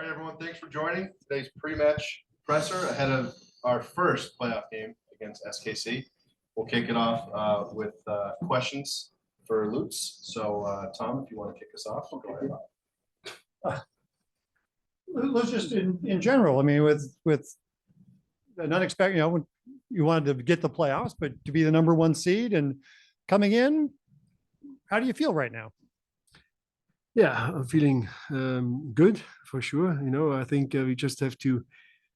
All right, everyone, thanks for joining today's pre-match presser ahead of our first playoff game against SKC. We'll kick it off with questions for Lutz. So, Tom, if you want to kick us off, we'll go ahead. Lutz, just in general, I mean, with an unexpected, when you wanted to get the playoffs, but to be the number one seed and coming in, how do you feel right now? Yeah, I'm feeling good for sure. I think we just have to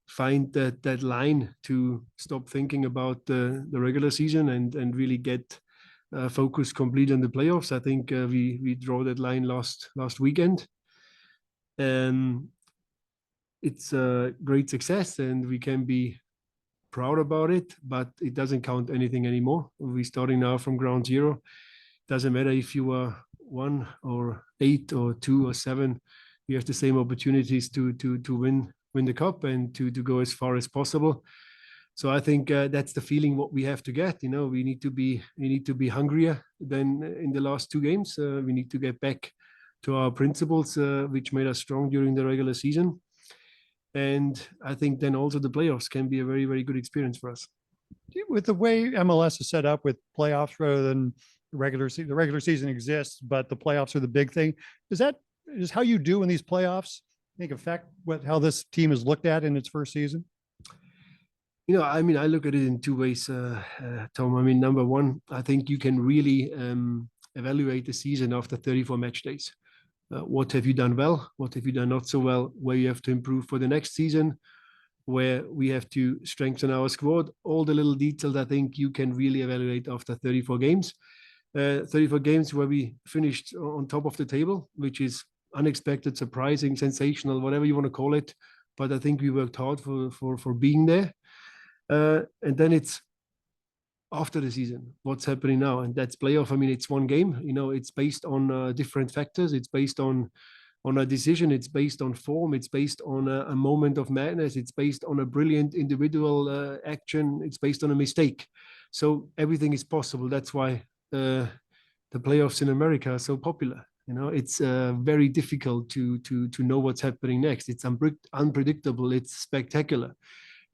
find that line to stop thinking about the regular season and really get focused complete on the playoffs. I think we draw that line last weekend. It's a great success and we can be proud about it, but it doesn't count anything anymore. We're starting now from ground zero. Doesn't matter if you are 1 or 8 or 2 or 7. You have the same opportunities to win the cup and to go as far as possible. So I think that's the feeling what we have to get. We need to be hungrier than in the last 2 games. We need to get back to our principles, which made us strong during the regular season. And I think then also the playoffs can be a very, very good experience for us. With the way MLS is set up with playoffs rather than the regular season exists, but the playoffs are the big thing. Is how you do in these playoffs affect how this team is looked at in its first season? I look at it in 2 ways, Tom. Number one, I think you can really evaluate the season after 34 match days. What have you done well? What have you done not so well? Where you have to improve for the next season? Where we have to strengthen our squad? All the little details I think you can really evaluate after 34 games. 34 games where we finished on top of the table, which is unexpected, surprising, sensational, whatever you want to call it. But I think we worked hard for being there. And then it's after the season, what's happening now? And that's playoff. It's 1 game. It's based on different factors. It's based on a decision. It's based on form. It's based on a moment of madness. It's based on a brilliant individual action. It's based on a mistake. So everything is possible. That's why the playoffs in America are so popular. It's very difficult to know what's happening next. It's unpredictable. It's spectacular.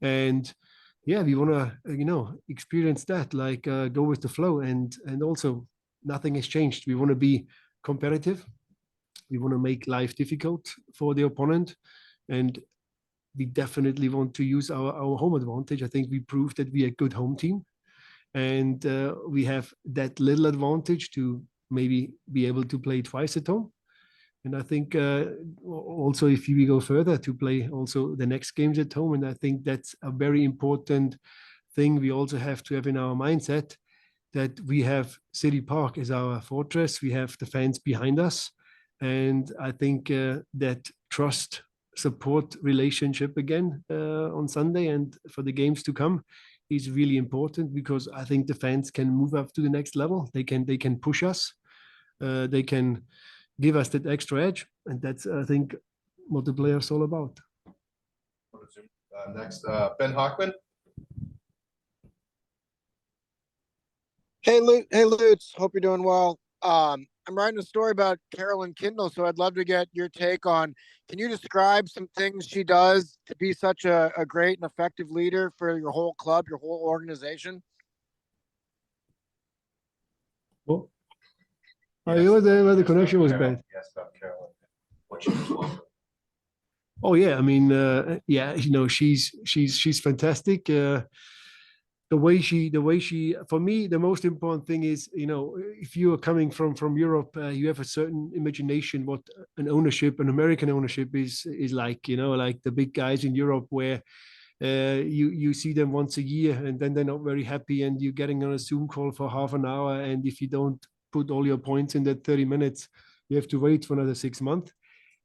And yeah, we want to, experience that, go with the flow. And also nothing has changed. We want to be competitive. We want to make life difficult for the opponent. And we definitely want to use our home advantage. I think we proved that we are a good home team. And we have that little advantage to maybe be able to play twice at home. And I think also if we go further to play also the next games at home, and I think that's a very important thing we also have to have in our mindset, that we have CITYPARK as our fortress. We have the fans behind us. And I think that trust, support relationship again on Sunday and for the games to come is really important, because I think the fans can move up to the next level. They can push us. They can give us that extra edge, and that's, I think, what the players all about. Next, Ben Hockman. Hey, Lutz. Hope you're doing well. I'm writing a story about Carolyn Kindle, so I'd love to get your take on, can you describe some things she does to be such a great and effective leader for your whole club, your whole organization? Well, the connection was bad. Yes, about Carolyn. What she was. Oh yeah, she's fantastic. The way she, for me, the most important thing is, if you are coming from Europe, you have a certain imagination what an American ownership is like, like the big guys in Europe where you see them once a year and then they're not very happy and you're getting on a Zoom call for half an hour. And if you don't put all your points in that 30 minutes, you have to wait for another 6 months.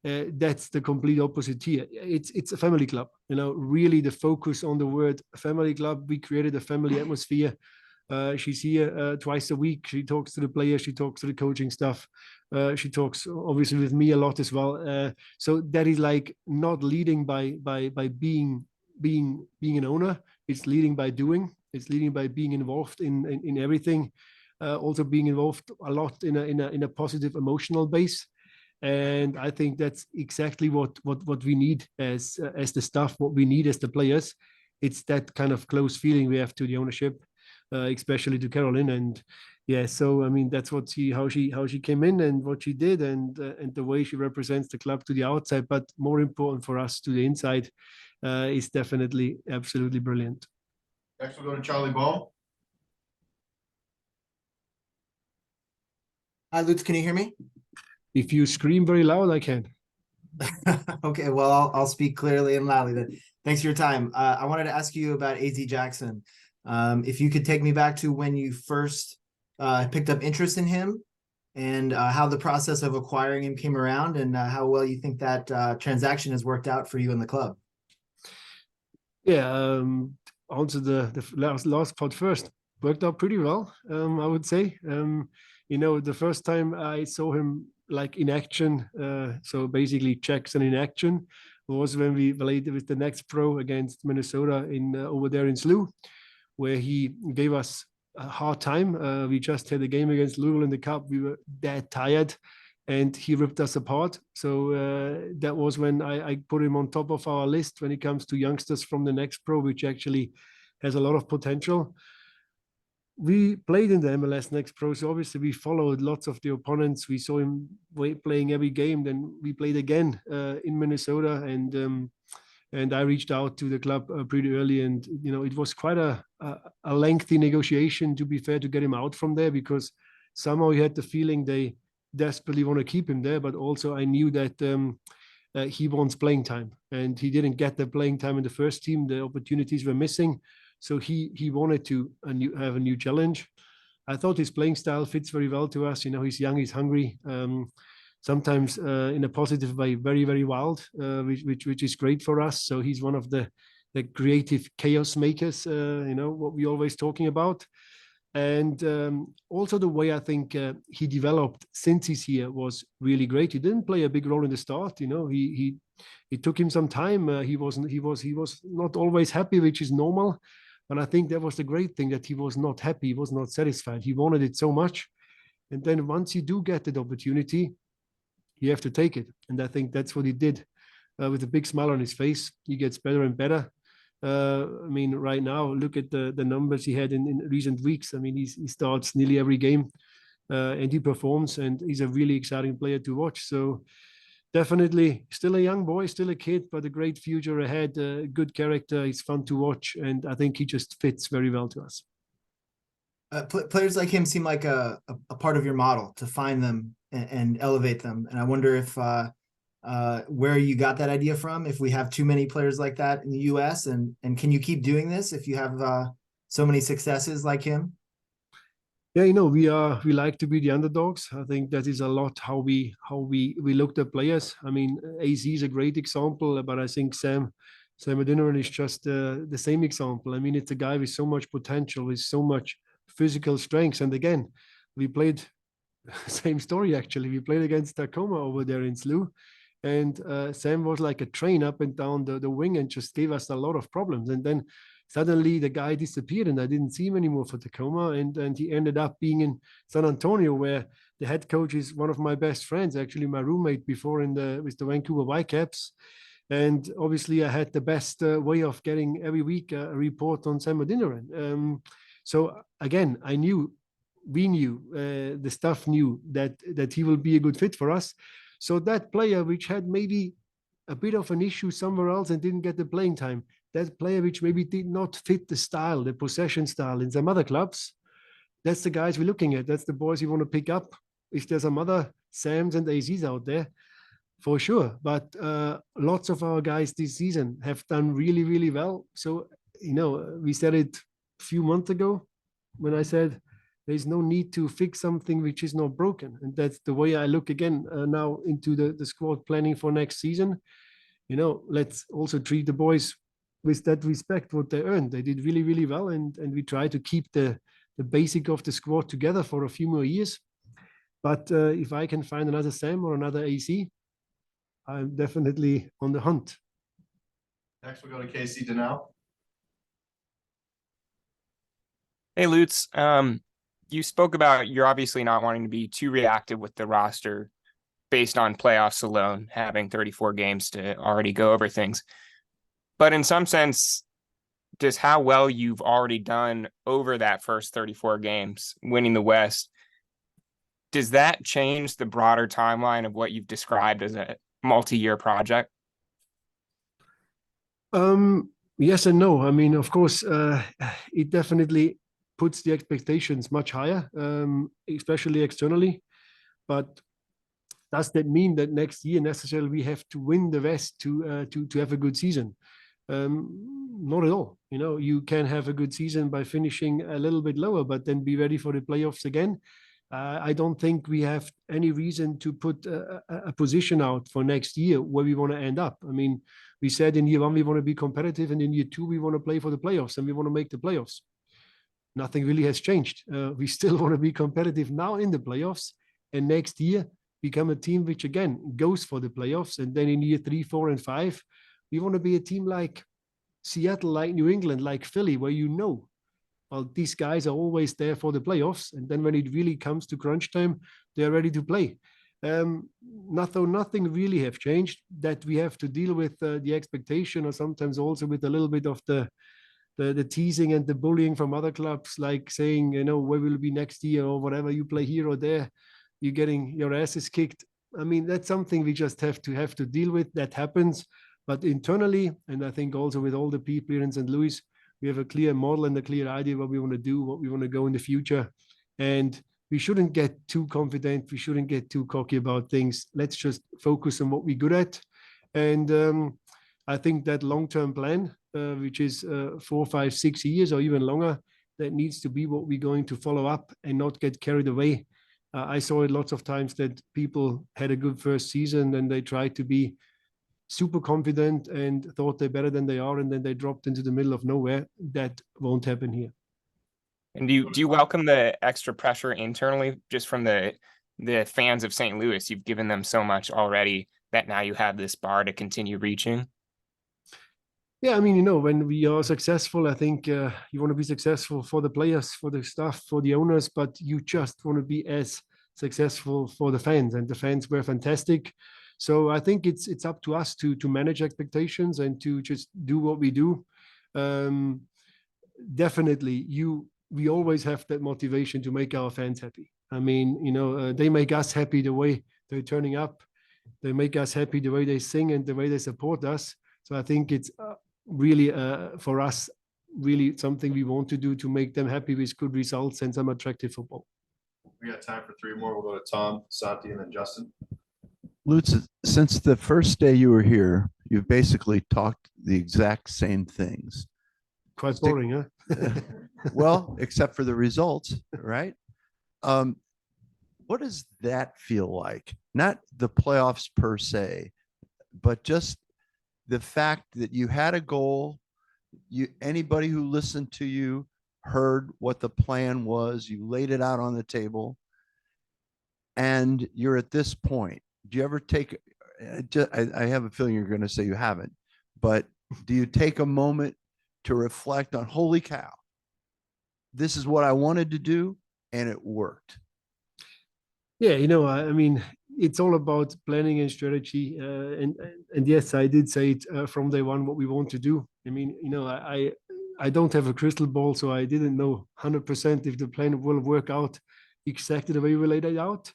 That's the complete opposite here. It's a family club, really the focus on the word family club. We created a family atmosphere. She's here twice a week. She talks to the players. She talks to the coaching staff. She talks obviously with me a lot as well. So that is like not leading by being an owner. It's leading by doing. It's leading by being involved in everything. Also being involved a lot in a positive emotional base. And I think that's exactly what we need as the staff, what we need as the players. It's that kind of close feeling we have to the ownership, especially to Caroline. And yeah, so I mean that's how she came in and what she did, and the way she represents the club to the outside, but more important for us to the inside, is definitely absolutely brilliant. Next, we'll go to Charlie Bohm. Hi, Lutz, can you hear me? If you scream very loud, I can. Okay, well, I'll speak clearly and loudly then. Thanks for your time. I wanted to ask you about AZ Jackson. If you could take me back to when you first picked up interest in him, and how the process of acquiring him came around, and how well you think that transaction has worked out for you in the club. Yeah, answer the last part first. Worked out pretty well, I would say. The first time I saw him like in action, so basically Jackson in action, was when we played with the next pro against Minnesota over there in SLU, where he gave us a hard time. We just had a game against Louisville in the Cup. We were that tired, and he ripped us apart. So that was when I put him on top of our list when it comes to youngsters from the next pro, which actually has a lot of potential. We played in the MLS Next Pro, so obviously we followed lots of the opponents. We saw him playing every game. Then we played again in Minnesota, and I reached out to the club pretty early, and it was quite a lengthy negotiation, to be fair, to get him out from there, because somehow he had the feeling they desperately want to keep him there, but also I knew that he wants playing time, and he didn't get the playing time in the first team. The opportunities were missing. So he wanted to have a new challenge. I thought his playing style fits very well to us. He's young, he's hungry, sometimes in a positive way, very, very wild, which is great for us. So he's one of the creative chaos makers, what we always talking about. And also the way I think he developed since he's here was really great. He didn't play a big role in the start. It took him some time. He was not always happy, which is normal. But I think that was the great thing, that he was not happy. He was not satisfied. He wanted it so much. And then once you do get that opportunity, you have to take it. And I think that's what he did with a big smile on his face. He gets better and better. Right now, look at the numbers he had in recent weeks. He starts nearly every game and he performs, and he's a really exciting player to watch. So definitely still a young boy, still a kid, but a great future ahead, good character. He's fun to watch, and I think he just fits very well to us. Players like him seem like a part of your model to find them and elevate them. And I wonder if where you got that idea from, if we have too many players like that in the US, and can you keep doing this if you have so many successes like him? Yeah, we like to be the underdogs. I think that is a lot how we look at players. AZ is a great example, but I think Sam Adeniran is just the same example. It's a guy with so much potential, with so much physical strength. And again, we played same story actually. We played against Tacoma over there in SLU, and Sam was like a train up and down the wing and just gave us a lot of problems. And then suddenly the guy disappeared, and I didn't see him anymore for Tacoma, and he ended up being in San Antonio, where the head coach is one of my best friends, actually my roommate before with the Vancouver Whitecaps. And obviously I had the best way of getting every week a report on Sam Adeniran. So again, we knew, the staff knew that he will be a good fit for us. So that player which had maybe a bit of an issue somewhere else and didn't get the playing time, that player which maybe did not fit the style, the possession style in some other clubs, that's the guys we're looking at. That's the boys you want to pick up. If there's some other Sams and AZs out there, for sure. But lots of our guys this season have done really, really well. So, we said it a few months ago when I said there's no need to fix something which is not broken. And that's the way I look again now into the squad planning for next season. Let's also treat the boys with that respect what they earned. They did really, really well, and we try to keep the basic of the squad together for a few more years. But if I can find another Sam or another AC, I'm definitely on the hunt. Next, we'll go to Casey Denell. Hey, Lutz. You spoke about you're obviously not wanting to be too reactive with the roster. based on playoffs alone, having 34 games to already go over things. But in some sense, just how well you've already done over that first 34 games, winning the West, does that change the broader timeline of what you've described as a multi-year project? Yes and no. I mean, of course, it definitely puts the expectations much higher, especially externally. But does that mean that next year necessarily we have to win the West to have a good season? Not at all. You know, you can have a good season by finishing a little bit lower, but then be ready for the playoffs again. I don't think we have any reason to put a position out for next year where we want to end up. I mean, we said in year one we want to be competitive, and in year two we want to play for the playoffs, and we want to make the playoffs. Nothing really has changed. We still want to be competitive now in the playoffs, and next year become a team which again goes for the playoffs. And then in year 3, 4, and 5, we want to be a team like Seattle, like New England, like Philly, where you know, well, these guys are always there for the playoffs. And then when it really comes to crunch time, they're ready to play. Nothing really have changed. That we have to deal with the expectation, or sometimes also with a little bit of the teasing and the bullying from other clubs, like saying, you know, where will it be next year, or whatever, you play here or there, you're getting your asses kicked. I mean, that's something we just have to deal with. That happens. But internally, and I think also with all the people here in St. Louis, we have a clear model and a clear idea what we want to do, what we want to go in the future. And we shouldn't get too confident. We shouldn't get too cocky about things. Let's just focus on what we're good at. And I think that long-term plan, which is 4, 5, 6 years or even longer, that needs to be what we're going to follow up and not get carried away. I saw it lots of times that people had a good first season and they tried to be super confident and thought they're better than they are, and then they dropped into the middle of nowhere. That won't happen here. And do you welcome the extra pressure internally, just from the fans of St. Louis? You've given them so much already that now you have this bar to continue reaching. Yeah, I mean, you know, when we are successful, I think you want to be successful for the players, for the staff, for the owners, but you just want to be as successful for the fans, and the fans were fantastic. So I think it's up to us to manage expectations and to just do what we do. Definitely, we always have that motivation to make our fans happy. I mean, you know, they make us happy the way they're turning up. They make us happy the way they sing and the way they support us. So I think it's really for us, really something we want to do to make them happy with good results and some attractive football. We got time for 3 more. We'll go to Tom, Santi, and then Justin. Lutz, since the first day you were here, you've basically talked the exact same things. Quite boring, huh? Well, except for the results, right? What does that feel like? Not the playoffs per se, but just the fact that you had a goal. Anybody who listened to you heard what the plan was. You laid it out on the table, and you're at this point. Do you ever take, I have a feeling you're going to say you haven't, but do you take a moment to reflect on, holy cow, this is what I wanted to do and it worked? Yeah, you know, I mean, it's all about planning and strategy. And yes, I did say it from day one what we want to do. I mean, you know, I don't have a crystal ball, so I didn't know 100% if the plan will work out exactly the way we laid it out.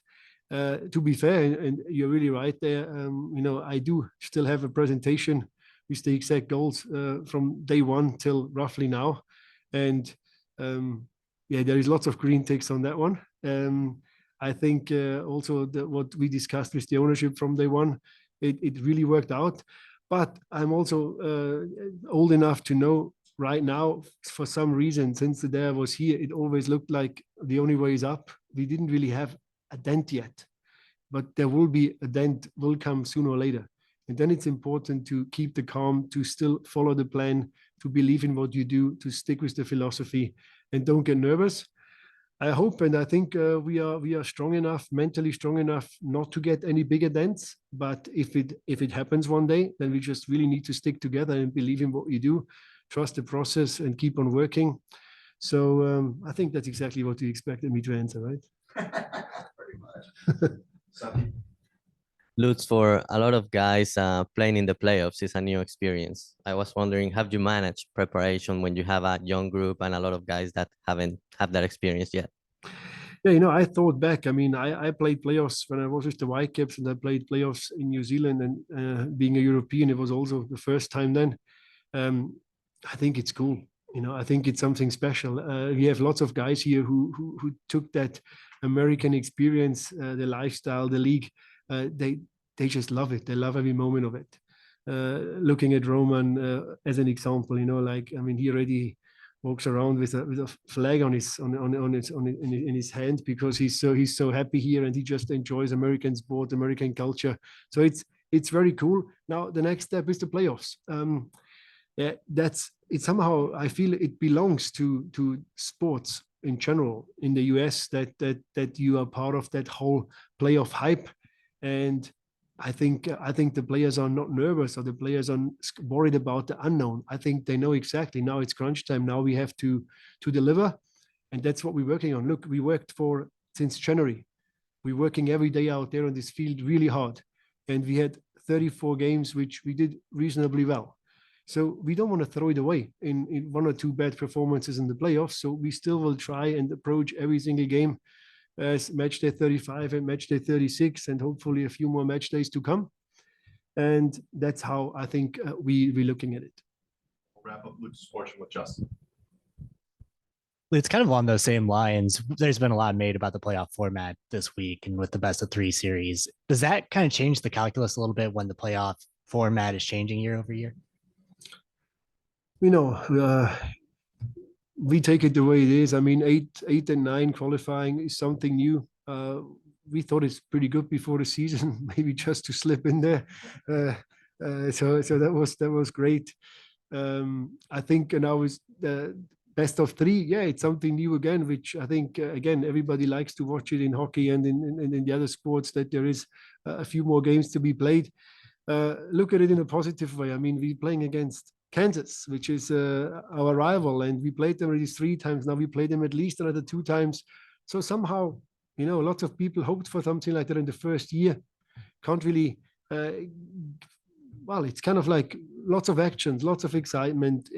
To be fair, and you're really right there, you know, I do still have a presentation with the exact goals from day one till roughly now. And yeah, there is lots of green ticks on that one. I think also what we discussed with the ownership from day one, it really worked out. But I'm also old enough to know right now, for some reason, since the day I was here, it always looked like the only way is up. We didn't really have a dent yet, but there will be a dent, will come sooner or later. And then it's important to keep the calm, to still follow the plan, to believe in what you do, to stick with the philosophy, and don't get nervous. I hope and I think we are strong enough, mentally strong enough, not to get any bigger dents. But if it happens one day, then we just really need to stick together and believe in what you do, trust the process, and keep on working. So I think that's exactly what you expected me to answer, right? Pretty much. Santi? Lutz, for a lot of guys, playing in the playoffs is a new experience. I was wondering, have you managed preparation when you have a young group and a lot of guys that haven't had that experience yet? Yeah, I thought back. I mean, I played playoffs when I was with the Whitecaps, and I played playoffs in New Zealand. And being a European, it was also the first time then. I think it's cool. I think it's something special. We have lots of guys here who took that American experience, the lifestyle, the league. They just love it. They love every moment of it. Looking at Roman as an example, like, I mean, he already walks around with a flag on his in his hand because he's so happy here, and he just enjoys American sport, American culture. So it's very cool. Now the next step is the playoffs. Yeah, it somehow I feel it belongs to sports in general in the US that you are part of that whole playoff hype. And I think the players are not nervous, or the players are worried about the unknown. I think they know exactly now it's crunch time. Now we have to deliver, and that's what we're working on. Look, we worked since January. We're working every day out there on this field really hard, and we had 34 games which we did reasonably well. So we don't want to throw it away in one or two bad performances in the playoffs. So we still will try and approach every single game as match day 35 and match day 36, and hopefully a few more match days to come. And that's how I think we're looking at it. We'll wrap up Lutz's portion with Justin. It's kind of along those same lines. There's been a lot made about the playoff format this week and with the best of 3 series. Does that kind of change the calculus a little bit when the playoff format is changing year over year? We take it the way it is. I mean, 8 and 9 qualifying is something new. We thought it's pretty good before the season, maybe just to slip in there. So that was great. I think now is the best of 3. Yeah, it's something new again, which I think again everybody likes to watch it in hockey and in the other sports, that there is a few more games to be played. Look at it in a positive way. I mean, we're playing against Kansas, which is our rival, and we played them already 3 times. Now we played them at least another 2 times. So somehow, lots of people hoped for something like that in the first year. Can't really, well, it's kind of like lots of actions, lots of excitement.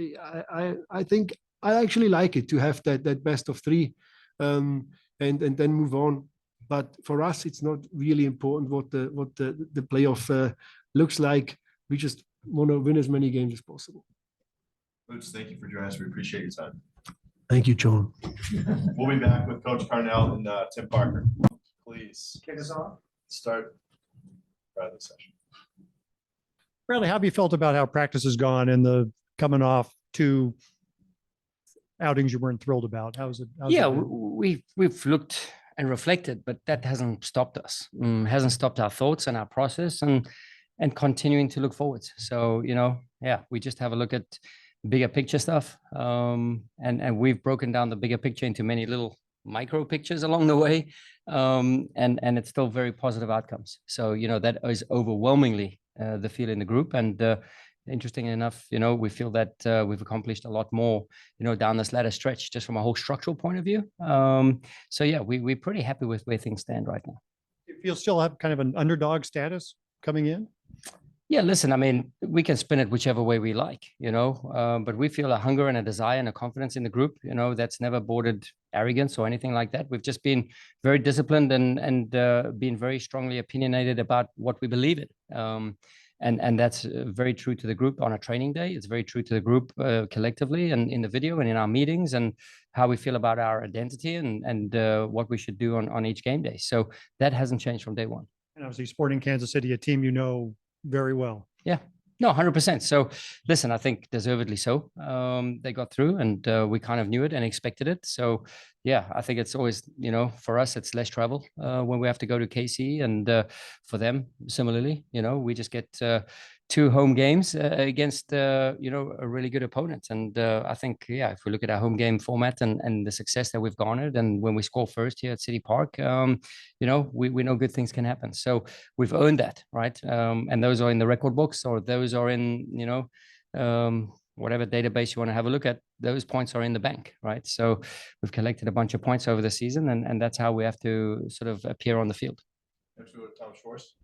I think I actually like it to have that best of 3 and then move on. But for us, it's not really important what the playoff looks like. We just want to win as many games as possible. Lutz, thank you for joining us. We appreciate your time. Thank you, John. We'll be back with Coach Carnell and Tim Parker. Please kick us off. Start the session. Bradley, how have you felt about how practice has gone and the coming off 2 outings you weren't thrilled about? How's it been? We've looked and reflected, but that hasn't stopped us. Hasn't stopped our thoughts and our process and continuing to look forward. So, we just have a look at bigger picture stuff. And we've broken down the bigger picture into many little micro pictures along the way. And it's still very positive outcomes. So, that is overwhelmingly the feel in the group. And interesting enough, we feel that we've accomplished a lot more, down this latter stretch, just from a whole structural point of view. We're pretty happy with where things stand right now. Do you feel still have kind of an underdog status coming in? Yeah, listen, I mean, we can spin it whichever way we like, but we feel a hunger and a desire and a confidence in the group, that's never bordered arrogance or anything like that. We've just been very disciplined and been very strongly opinionated about what we believe in. And that's very true to the group on a training day. It's very true to the group collectively and in the video and in our meetings, and how we feel about our identity and what we should do on each game day. So that hasn't changed from day one. And obviously Sporting Kansas City, a team very well. Yeah, no, 100%. So listen, I think deservedly so. They got through, and we kind of knew it and expected it. So yeah, I think it's always, for us, it's less travel when we have to go to KC, and for them, similarly, we just get 2 home games against, a really good opponent. And I think, if we look at our home game format and the success that we've garnered, and when we score first here at CITYPARK, we know good things can happen. So we've earned that, right? And those are in the record books, or those are in, whatever database you want to have a look at. Those points are in the bank, right? So we've collected a bunch of points over the season, and that's how we have to sort of appear on the field. Next we go to Tom Schwartz.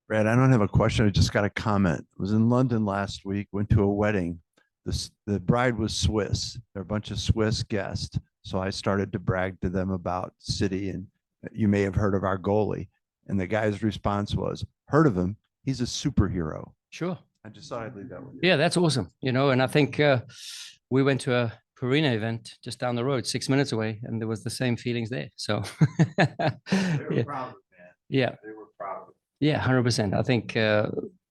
Brad, I don't have a question. I just got a comment. I was in London last week, went to a wedding. The bride was Swiss. There are a bunch of Swiss guests. So I started to brag to them about City, and you may have heard of our goalie. And the guy's response was, heard of him? He's a superhero. Sure. I just thought I'd leave that with you. Yeah, that's awesome. And I think we went to a Purina event just down the road, 6 minutes away, and there was the same feelings there. So They were yeah. proud of it, man. Yeah. They were proud of it. Yeah, 100%. I think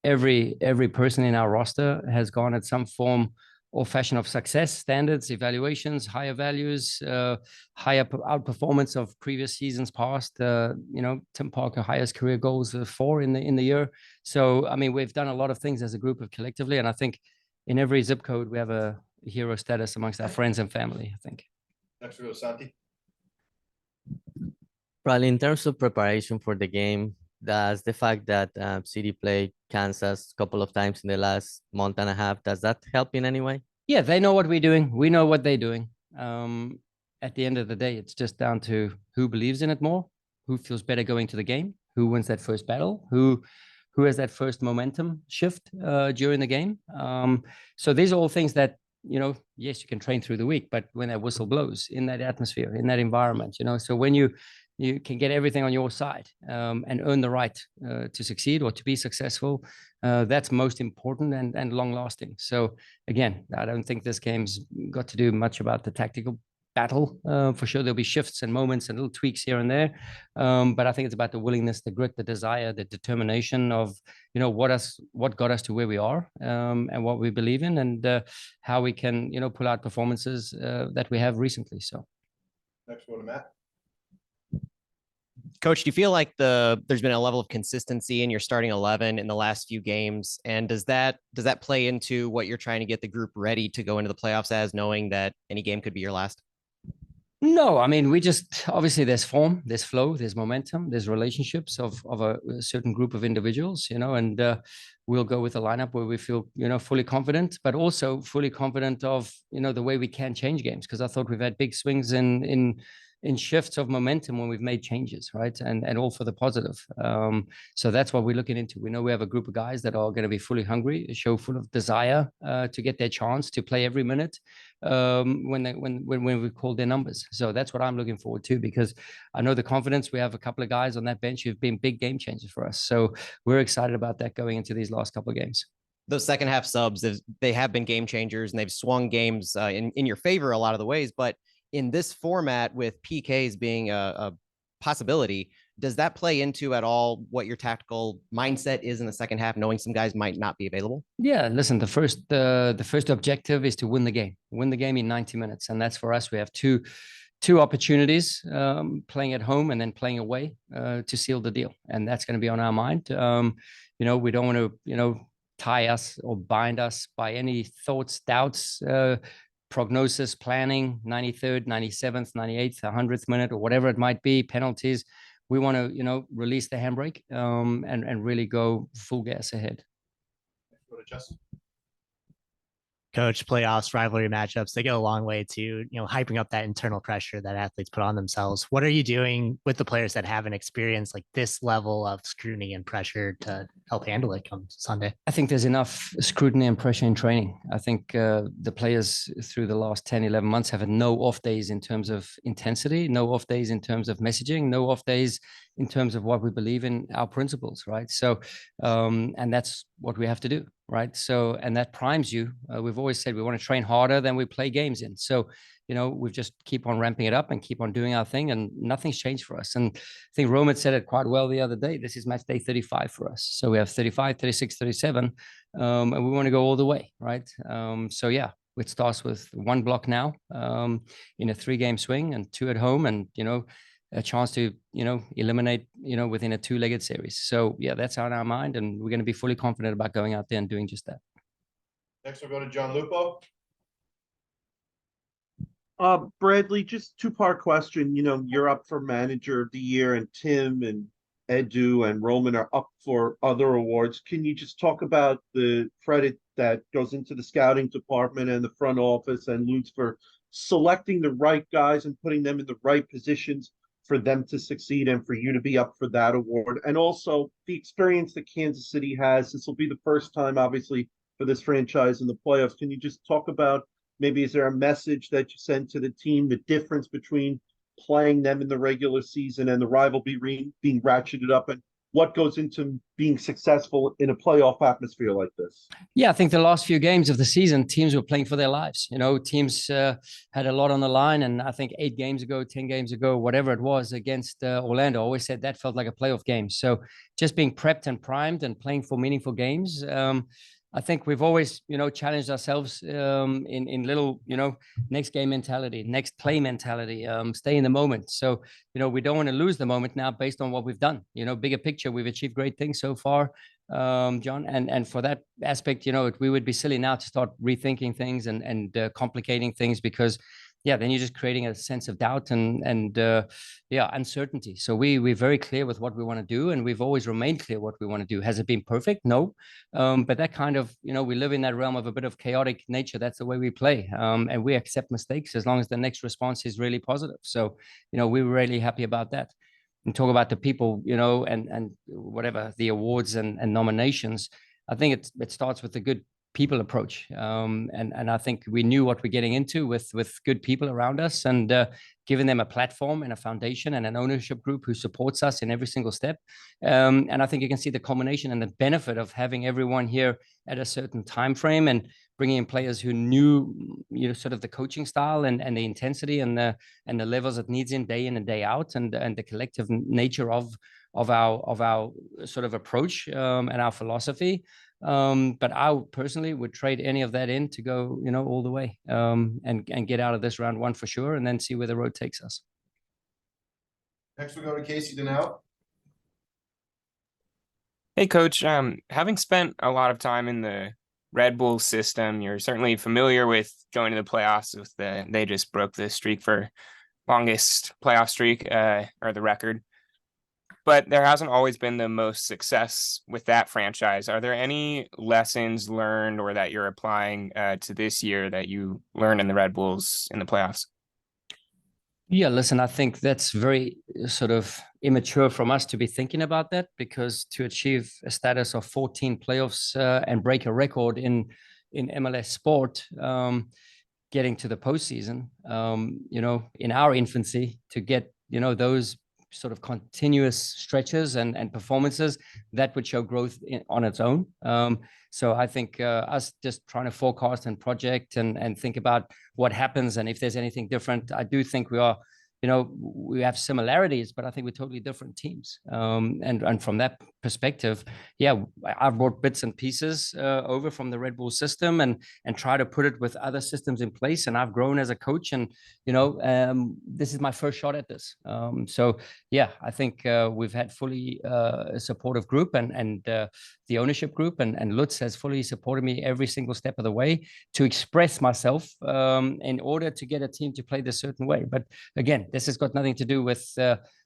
every person in our roster has gone at some form or fashion of success, standards, evaluations, higher values, higher outperformance of previous seasons past. Tim Parker highest career goals 4 in the year. So I mean, we've done a lot of things as a group of collectively, and I think in every zip code we have a hero status amongst our friends and family. I think. Next we go, Santi. Probably in terms of preparation for the game, does the fact that City played Kansas a couple of times in the last month and a half, does that help in any way? Yeah, they know what we're doing. We know what they're doing. At the end of the day, it's just down to who believes in it more, who feels better going to the game, who wins that first battle, who has that first momentum shift during the game. So these are all things that, yes, you can train through the week, but when that whistle blows in that atmosphere, in that environment, so when you can get everything on your side and earn the right to succeed or to be successful, that's most important and long lasting. So again, I don't think this game's got to do much about the tactical battle. For sure, there'll be shifts and moments and little tweaks here and there. But I think it's about the willingness, the grit, the desire, the determination of, what got us to where we are and what we believe in and how we can, pull out performances that we have recently. So Next one to Matt. Coach, do you feel like there's been a level of consistency in your starting 11 in the last few games? And does that play into what you're trying to get the group ready to go into the playoffs as, knowing that any game could be your last? No, I mean, we just, obviously there's form, there's flow, there's momentum, there's relationships of a certain group of individuals, and we'll go with a lineup where we feel, fully confident, but also fully confident of, the way we can change games. Because I thought we've had big swings in shifts of momentum when we've made changes, right? And all for the positive. So that's what we're looking into. We know we have a group of guys that are going to be fully hungry, show full of desire to get their chance to play every minute when we call their numbers. So that's what I'm looking forward to, because I know the confidence. We have a couple of guys on that bench who've been big game changers for us. So we're excited about that going into these last couple of games. Those second half subs, they have been game changers and they've swung games in your favor a lot of the ways, but in this format with PKs being a possibility, does that play into at all what your tactical mindset is in the second half, knowing some guys might not be available? Yeah, listen, the first objective is to win the game in 90 minutes. And that's for us. We have two opportunities, playing at home and then playing away to seal the deal. And that's going to be on our mind. We don't want to, tie us or bind us by any thoughts, doubts, prognosis, planning, 93rd, 97th, 98th, 100th minute, or whatever it might be, penalties. We want to, release the handbrake and really go full gas ahead. Go to Justin. Coach, playoffs, rivalry matchups, they go a long way to, hyping up that internal pressure that athletes put on themselves. What are you doing with the players that haven't experienced like this level of scrutiny and pressure to help handle it come Sunday? I think there's enough scrutiny and pressure in training. I think the players through the last 10, 11 months have had no off days in terms of intensity, no off days in terms of messaging, no off days in terms of what we believe in our principles, right? So, and that's what we have to do, right? So, and that primes you. We've always said we want to train harder than we play games in. So, we've just keep on ramping it up and keep on doing our thing, and nothing's changed for us. And I think Roman said it quite well the other day. This is match day 35 for us. So we have 35, 36, 37, and we want to go all the way, right? So yeah, it starts with one block now in a 3-game swing and 2 at home, and, a chance to, eliminate, within a 2-legged series. So yeah, that's on our mind, and we're going to be fully confident about going out there and doing just that. Next we'll go to John Lupo. Bradley, just 2-part question. You're up for manager of the year, and Tim and Edu and Roman are up for other awards. Can you just talk about the credit that goes into the scouting department and the front office and Lutz for selecting the right guys and putting them in the right positions for them to succeed and for you to be up for that award? And also the experience that Kansas City has. This will be the first time, obviously, for this franchise in the playoffs. Can you just talk about maybe is there a message that you send to the team, the difference between playing them in the regular season and the rivalry being ratcheted up, and what goes into being successful in a playoff atmosphere like this? Yeah, I think the last few games of the season, teams were playing for their lives. You know, teams had a lot on the line. And I think 8 games ago, 10 games ago, whatever it was against Orlando, I always said that felt like a playoff game. So just being prepped and primed and playing for meaningful games. I think we've always, challenged ourselves in little, next game mentality, next play mentality, stay in the moment. So, we don't want to lose the moment now based on what we've done. Bigger picture, we've achieved great things so far, John. And for that aspect, we would be silly now to start rethinking things and complicating things because, then you're just creating a sense of doubt and uncertainty. So we're very clear with what we want to do, and we've always remained clear what we want to do. Has it been perfect? No, but that kind of, we live in that realm of a bit of chaotic nature. That's the way we play, and we accept mistakes as long as the next response is really positive. So we were really happy about that. And talk about the people, and whatever the awards and nominations. I think it starts with a good people approach. And I think we knew what we're getting into with good people around us and giving them a platform and a foundation and an ownership group who supports us in every single step. And I think you can see the culmination and the benefit of having everyone here at a certain time frame and bringing in players who knew, sort of the coaching style and the intensity and the levels it needs in and day out and the collective nature of our sort of approach and our philosophy. But I personally would trade any of that in to go, all the way and get out of this round 1 for sure, and then see where the road takes us. Next, we go to Casey Denell. Hey, Coach. Having spent a lot of time in the Red Bull system, you're certainly familiar with going to the playoffs. They just broke the streak for longest playoff streak, or the record. But there hasn't always been the most success with that franchise. Are there any lessons learned or that you're applying to this year that you learned in the Red Bulls in the playoffs? Yeah, listen, I think that's very sort of immature from us to be thinking about that, because to achieve a status of 14 playoffs and break a record in MLS sport, getting to the postseason, in our infancy, to get, those sort of continuous stretches and performances, that would show growth on its own. So I think us just trying to forecast and project and think about what happens and if there's anything different, I do think we are, we have similarities, but I think we're totally different teams. And from that perspective, I've brought bits and pieces over from the Red Bull system and try to put it with other systems in place. And I've grown as a coach, and this is my first shot at this. So I think we've had fully a supportive group and the ownership group, and Lutz has fully supported me every single step of the way to express myself in order to get a team to play this certain way. But again, this has got nothing to do with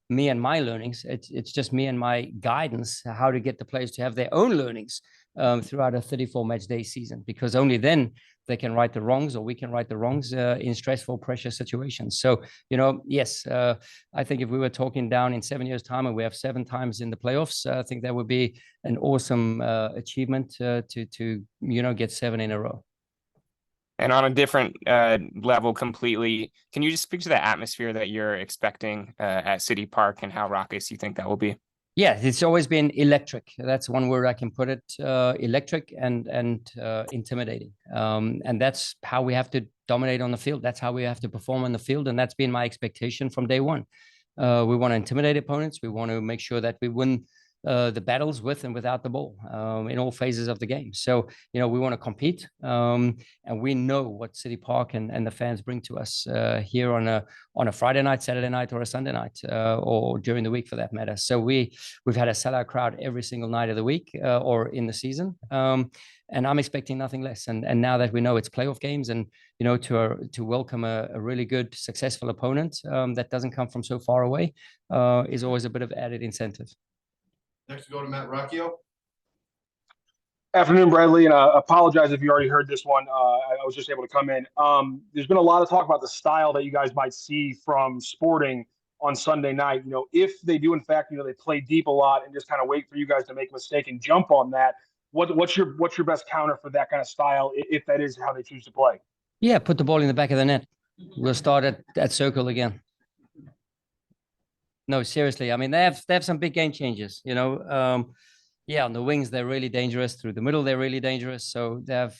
me and my learnings. It's just me and my guidance, how to get the players to have their own learnings throughout a 34 match day season, because only then they can right the wrongs, or we can right the wrongs in stressful pressure situations. So, yes, I think if we were talking down in 7 years' time and we have 7 times in the playoffs, I think that would be an awesome achievement to get 7 in a row. And on a different level completely, can you just speak to the atmosphere that you're expecting at CITYPARK and how raucous you think that will be? Yeah, it's always been electric. That's one word I can put it, electric and intimidating. And that's how we have to dominate on the field. That's how we have to perform on the field. And that's been my expectation from day one. We want to intimidate opponents. We want to make sure that we win the battles with and without the ball in all phases of the game. So, we want to compete, and we know what CITYPARK and the fans bring to us here on a Friday night, Saturday night, or a Sunday night, or during the week for that matter. So we've had a sellout crowd every single night of the week or in the season. And I'm expecting nothing less. And now that we know it's playoff games, and to welcome a really good, successful opponent that doesn't come from so far away is always a bit of added incentive. Next, we go to Matt Rocchio. Afternoon, Bradley, and apologize if you already heard this one. I was just able to come in. There's been a lot of talk about the style that you guys might see from Sporting on Sunday night. If they do, in fact, they play deep a lot and just kind of wait for you guys to make a mistake and jump on that. What's your best counter for that kind of style, if that is how they choose to play? Yeah, put the ball in the back of the net. We'll start at circle again. No, seriously. I mean, they have some big game changes. Yeah, on the wings, they're really dangerous. Through the middle, they're really dangerous. So they have,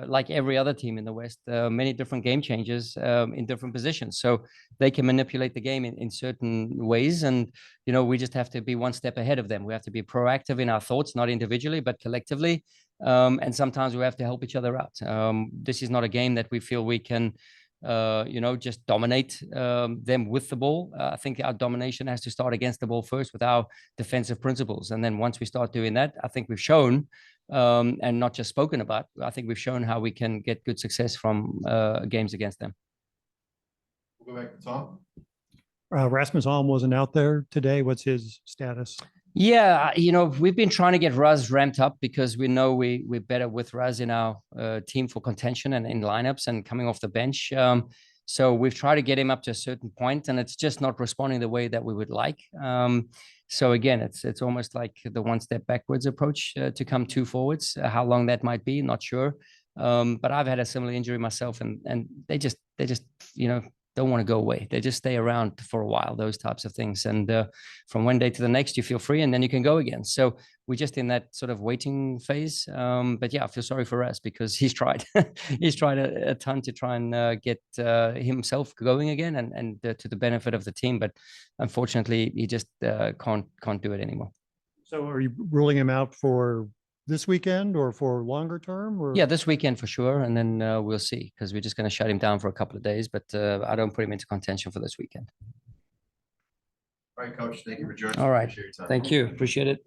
like every other team in the West, many different game changes in different positions. So they can manipulate the game in certain ways. And, we just have to be one step ahead of them. We have to be proactive in our thoughts, not individually, but collectively. And sometimes we have to help each other out. This is not a game that we feel we can just dominate them with the ball. I think our domination has to start against the ball first with our defensive principles. And then once we start doing that, I think we've shown, and not just spoken about, I think we've shown how we can get good success from games against them. We'll go back to Tom. Rasmus Holm wasn't out there today. What's his status? Yeah, we've been trying to get Raz ramped up because we know we're better with Raz in our team for contention and in lineups and coming off the bench. So we've tried to get him up to a certain point, and it's just not responding the way that we would like. So again, it's almost like the one step backwards approach to come two forwards. How long that might be, not sure. But I've had a similar injury myself, and they just don't want to go away. They just stay around for a while, those types of things. And from one day to the next, you feel free and then you can go again. So we're just in that sort of waiting phase. But yeah, I feel sorry for us because he's tried. He's tried a ton to try and get himself going again and to the benefit of the team. But unfortunately, he just can't do it anymore. So are you ruling him out for this weekend or for longer term? Or? Yeah, this weekend for sure. And then we'll see, because we're just going to shut him down for a couple of days. But I don't put him into contention for this weekend. All right, Coach. Thank you for joining. All right. Thank you. Appreciate it.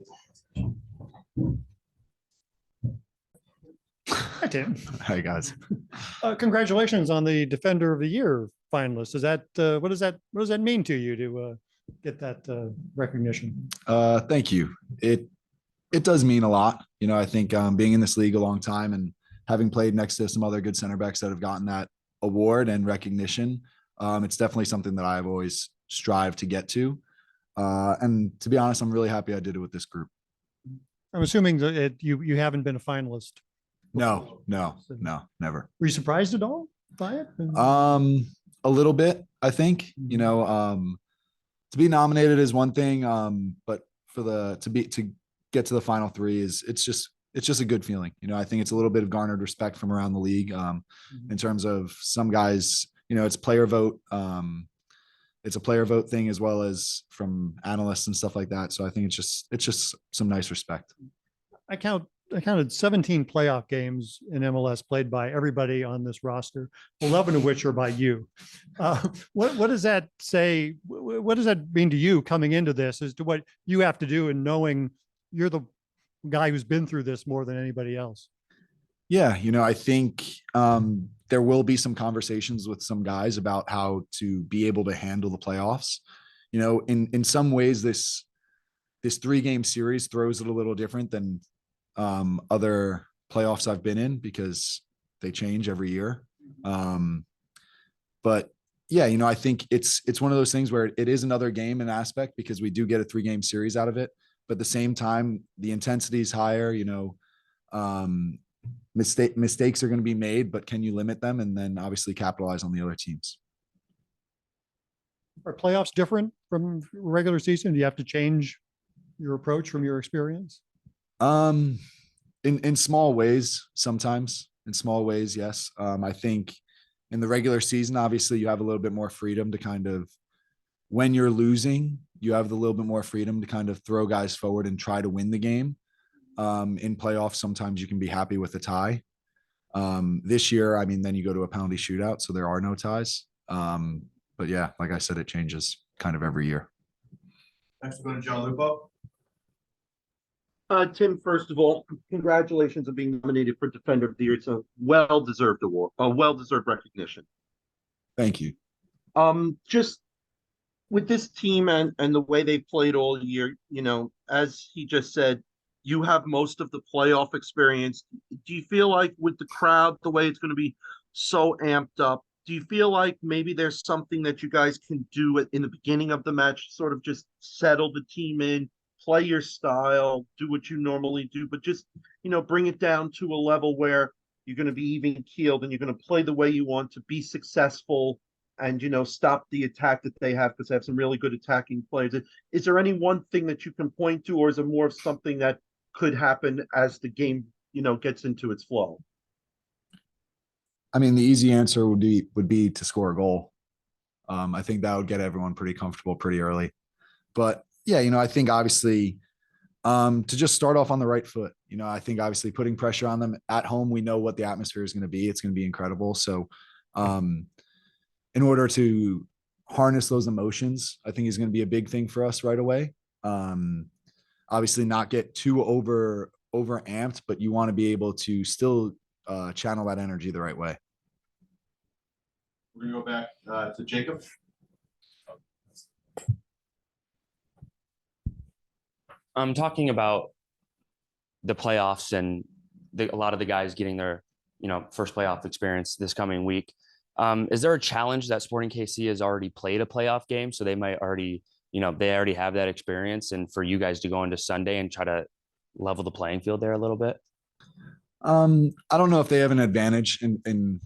Hi, Tim. Hi, guys. Congratulations on the Defender of the Year finalist. Is that what does that mean to you to get that recognition? Thank you. It does mean a lot. I think being in this league a long time and having played next to some other good center backs that have gotten that award and recognition, it's definitely something that I've always strived to get to. And to be honest, I'm really happy I did it with this group. I'm assuming that you haven't been a finalist. No, never. Were you surprised at all by it? A little bit, I think. To be nominated is one thing, but to get to the final three it's just a good feeling. I think it's a little bit of garnered respect from around the league, in terms of some guys, it's player vote. It's a player vote thing as well as from analysts and stuff like that. So I think it's just some nice respect. I counted 17 playoff games in MLS played by everybody on this roster, 11 of which are by you. What does that say? What does that mean to you coming into this as to what you have to do and knowing you're the guy who's been through this more than anybody else? Yeah. I think there will be some conversations with some guys about how to be able to handle the playoffs. In some ways, this 3-game series throws it a little different than other playoffs I've been in because they change every year. But yeah, I think it's one of those things where it is another game in aspect because we do get a 3-game series out of it. But at the same time, the intensity is higher, mistakes are going to be made, but can you limit them? And then obviously capitalize on the other teams. Are playoffs different from regular season? Do you have to change your approach from your experience? In small ways, sometimes. In small ways, yes. I think in the regular season, obviously you have a little bit more freedom to kind of, when you're losing, you have a little bit more freedom to kind of throw guys forward and try to win the game. In playoffs, sometimes you can be happy with a tie. This year, then you go to a penalty shootout, so there are no ties. But yeah, like I said, it changes kind of every year. Next, we'll go to John Lupo. Tim, first of all, congratulations on being nominated for Defender of the Year. It's a well-deserved award, a well-deserved recognition. Thank you. Just with this team and the way they played all year, as he just said, you have most of the playoff experience. Do you feel like with the crowd, the way it's going to be so amped up, do you feel like maybe there's something that you guys can do in the beginning of the match, sort of just settle the team in, play your style, do what you normally do, but just, bring it down to a level where you're going to be even keeled and you're going to play the way you want to be successful and, stop the attack that they have because they have some really good attacking players. Is there any one thing that you can point to, or is it more of something that could happen as the game, gets into its flow? I mean, the easy answer would be to score a goal. I think that would get everyone pretty comfortable pretty early. But yeah, I think obviously to just start off on the right foot. I think obviously putting pressure on them at home, we know what the atmosphere is going to be. It's going to be incredible. So in order to harness those emotions, I think is going to be a big thing for us right away. Obviously not get too over amped, but you want to be able to still channel that energy the right way. We're gonna go back to Jacob. I'm talking about the playoffs and a lot of the guys getting their, first playoff experience this coming week. Is there a challenge that Sporting KC has already played a playoff game, so they might already, they already have that experience, and for you guys to go into Sunday and try to level the playing field there a little bit? I don't know if they have an advantage in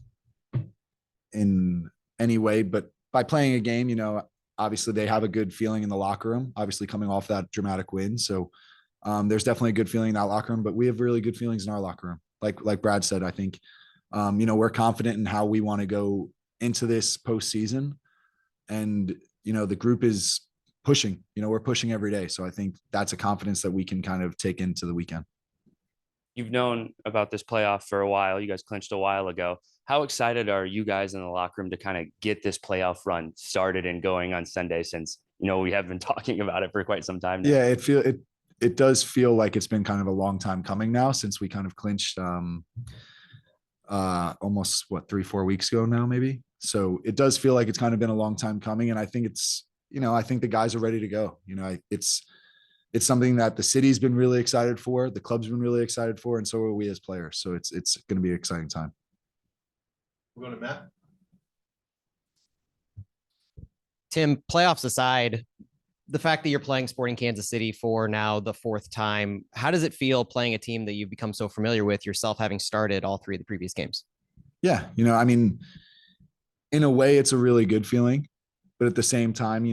any way, but by playing a game, obviously they have a good feeling in the locker room, obviously coming off that dramatic win. So there's definitely a good feeling in that locker room, but we have really good feelings in our locker room. Like Brad said, I think, we're confident in how we want to go into this postseason, and, the group is pushing, we're pushing every day. So I think that's a confidence that we can kind of take into the weekend. You've known about this playoff for a while. You guys clinched a while ago. How excited are you guys in the locker room to kind of get this playoff run started and going on Sunday, since, we have been talking about it for quite some time now? Yeah, it does feel like it's been kind of a long time coming now, since we kind of clinched almost 3-4 weeks ago now, maybe. So it does feel like it's kind of been a long time coming. And I think it's, I think the guys are ready to go. It's something that the city's been really excited for, the club's been really excited for, and so are we as players. So it's going to be an exciting time. We're going to Matt. Tim, playoffs aside, the fact that you're playing Sporting Kansas City for now the 4th time, how does it feel playing a team that you've become so familiar with, yourself having started all 3 of the previous games? Yeah, I mean, in a way, it's a really good feeling, but at the same time,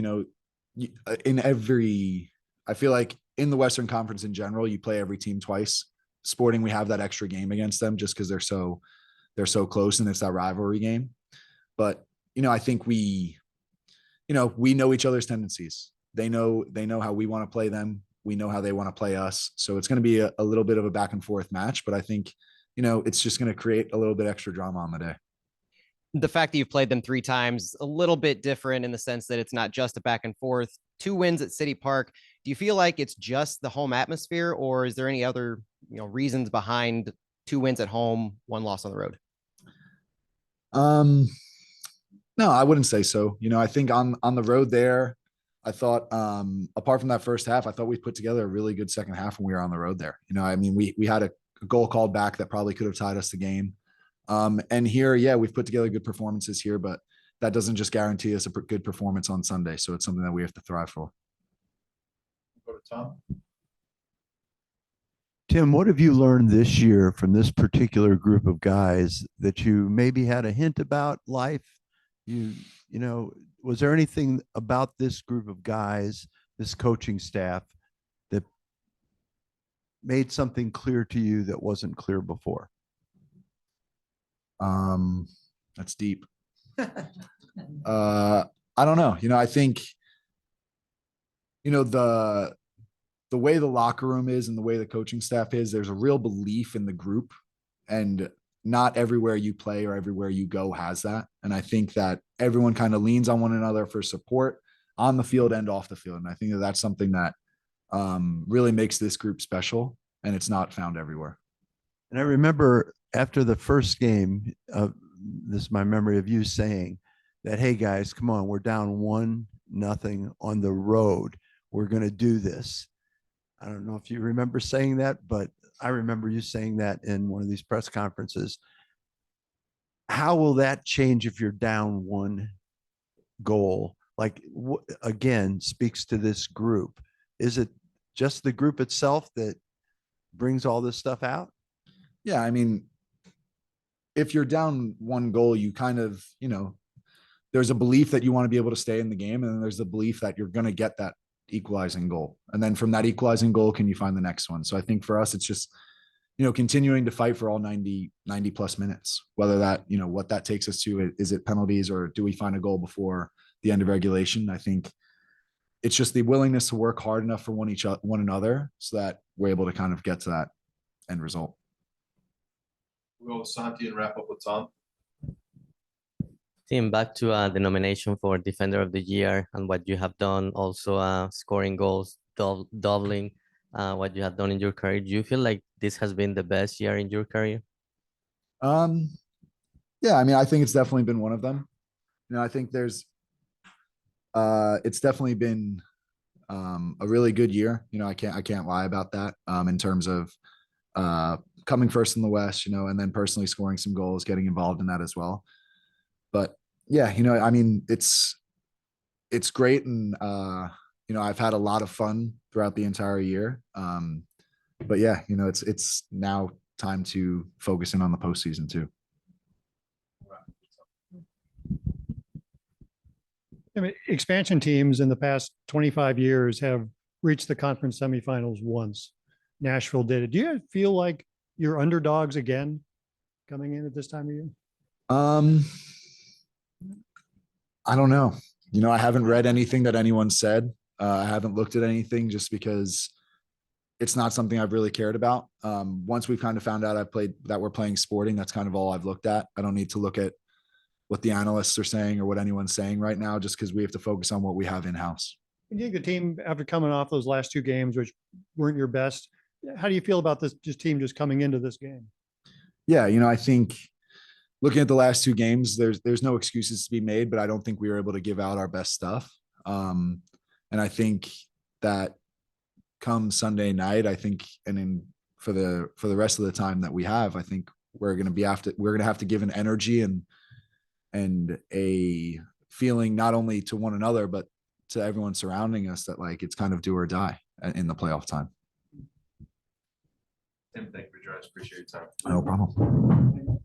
I feel like in the Western Conference in general, you play every team twice. Sporting, we have that extra game against them just because they're so close and it's that rivalry game. But, I think we know each other's tendencies. They know how we want to play them. We know how they want to play us. So it's going to be a little bit of a back and forth match, but I think, it's just going to create a little bit extra drama on the day. The fact that you've played them 3 times, a little bit different in the sense that it's not just a back and forth. 2 wins at CITYPARK. Do you feel like it's just the home atmosphere, or is there any other, reasons behind 2 wins at home, 1 loss on the road? No, I wouldn't say so. I think on the road there, I thought, apart from that first half, I thought we put together a really good second half when we were on the road there. I mean, we had a goal called back that probably could have tied us the game. And here, yeah, we've put together good performances here, but that doesn't just guarantee us a good performance on Sunday. So it's something that we have to thrive for. Go to Tom. Tim, what have you learned this year from this particular group of guys that you maybe had a hint about life? Was there anything about this group of guys, this coaching staff, that made something clear to you that wasn't clear before? That's deep. I don't know. I think, the way the locker room is and the way the coaching staff is, there's a real belief in the group, and not everywhere you play or everywhere you go has that. And I think that everyone kind of leans on one another for support on the field and off the field. And I think that that's something that really makes this group special, and it's not found everywhere. And I remember after the first game, this is my memory of you saying that, hey guys, come on, we're down 1-0 on the road. We're going to do this. I don't know if you remember saying that, but I remember you saying that in one of these press conferences. how will that change if you're down one goal? Like, again, speaks to this group. Is it just the group itself that brings all this stuff out? Yeah, I mean, if you're down one goal, you kind of, there's a belief that you want to be able to stay in the game, and then there's the belief that you're going to get that equalizing goal. And then from that equalizing goal, can you find the next one? So I think for us, it's just, continuing to fight for all 90 plus minutes, whether that, what that takes us to. Is it penalties, or do we find a goal before the end of regulation? I think it's just the willingness to work hard enough for one another so that we're able to kind of get to that end result. We'll go with Santi and wrap up with Tom. Tim, back to the nomination for Defender of the Year and what you have done, also scoring goals, doubling what you have done in your career. Do you feel like this has been the best year in your career? Yeah, I mean, I think it's definitely been one of them. I think it's definitely been a really good year. I can't lie about that in terms of coming first in the West, and then personally scoring some goals, getting involved in that as well. But yeah, I mean, it's great. And, I've had a lot of fun throughout the entire year. But yeah, it's now time to focus in on the postseason too. I mean, expansion teams in the past 25 years have reached the conference semifinals once. Nashville did it. Do you feel like you're underdogs again coming in at this time of year? I don't know. I haven't read anything that anyone said. I haven't looked at anything just because it's not something I've really cared about. Once we've kind of found out that we're playing Sporting, that's kind of all I've looked at. I don't need to look at what the analysts are saying or what anyone's saying right now, just because we have to focus on what we have in-house. You think the team, after coming off those last two games, which weren't your best, how do you feel about this team just coming into this game? Yeah, I think looking at the last two games, there's no excuses to be made, but I don't think we were able to give out our best stuff. And I think that come Sunday night, for the rest of the time that we have, I think we're going to have to give an energy and a feeling not only to one another, but to everyone surrounding us that like, it's kind of do or die in the playoff time. Tim, thank you for joining us. Appreciate your time. No problem.